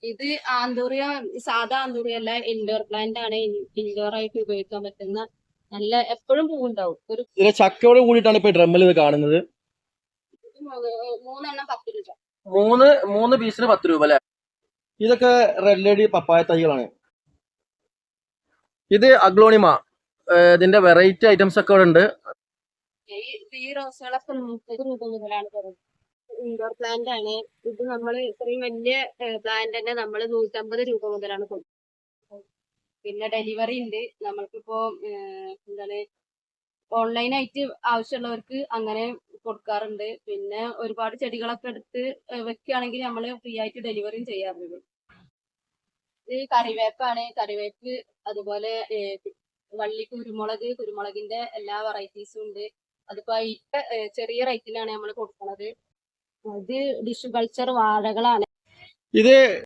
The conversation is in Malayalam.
ഇത് ആന്തൂറിയ, സാധാ ആന്തൂറിയ അല്ല, ഇൻഡോർ പ്ലാന്റ് ആണ്. ഇൻഡോർ ആയിട്ട് ഉപയോഗിക്കാൻ പറ്റുന്ന നല്ല എപ്പോഴും പൂവുണ്ടാവും. ഒരു ചക്കയോട് കൂടിയിട്ടാണ് ഇപ്പൊ ഡ്രമ്മിൽ ഇത് കാണുന്നത്. 3 എണ്ണം 10 രൂപ. മൂന്ന് പീസിന് 10 രൂപ അല്ലെ. ഇതൊക്കെ റെഡ് ലേഡി പപ്പായ തൈകളാണ്. ഇത് അഗ്ലോണിമ. ഇതിന്റെ വെറൈറ്റി ഐറ്റംസ് ഒക്കെ ഇവിടെ ഉണ്ട്. ഈ റോസുകളൊക്കെ 30 രൂപ മുതലാണ് തുടങ്ങുന്നത്. ഇൻഡോർ പ്ലാന്റ് ആണ്. ഇത് നമ്മൾ ഇത്രയും വലിയ പ്ലാന്റ് തന്നെ നമ്മൾ 150 രൂപ മുതലാണ് കൊടുക്കുന്നത്. പിന്നെ ഡെലിവറി ഉണ്ട്. നമ്മൾക്കിപ്പോ എന്താണ് ഓൺലൈനായിട്ട് ആവശ്യമുള്ളവർക്ക് അങ്ങനെ കൊടുക്കാറുണ്ട്. പിന്നെ ഒരുപാട് ചെടികളൊക്കെ എടുത്ത് വെക്കുകയാണെങ്കിൽ നമ്മൾ ഫ്രീ ആയിട്ട് ഡെലിവറിയും ചെയ്യാറുണ്ട്. ഇത് കറിവേപ്പാണ്. കറിവേപ്പ് അതുപോലെ വള്ളി കുരുമുളകിന്റെ എല്ലാ വെറൈറ്റീസും ഉണ്ട്. അതിപ്പോ ചെറിയ റേറ്റിലാണ് നമ്മൾ കൊടുക്കുന്നത്. ഇത് ടിഷ്യൂ കൾച്ചർ വാഴകളാണ്. ഇത്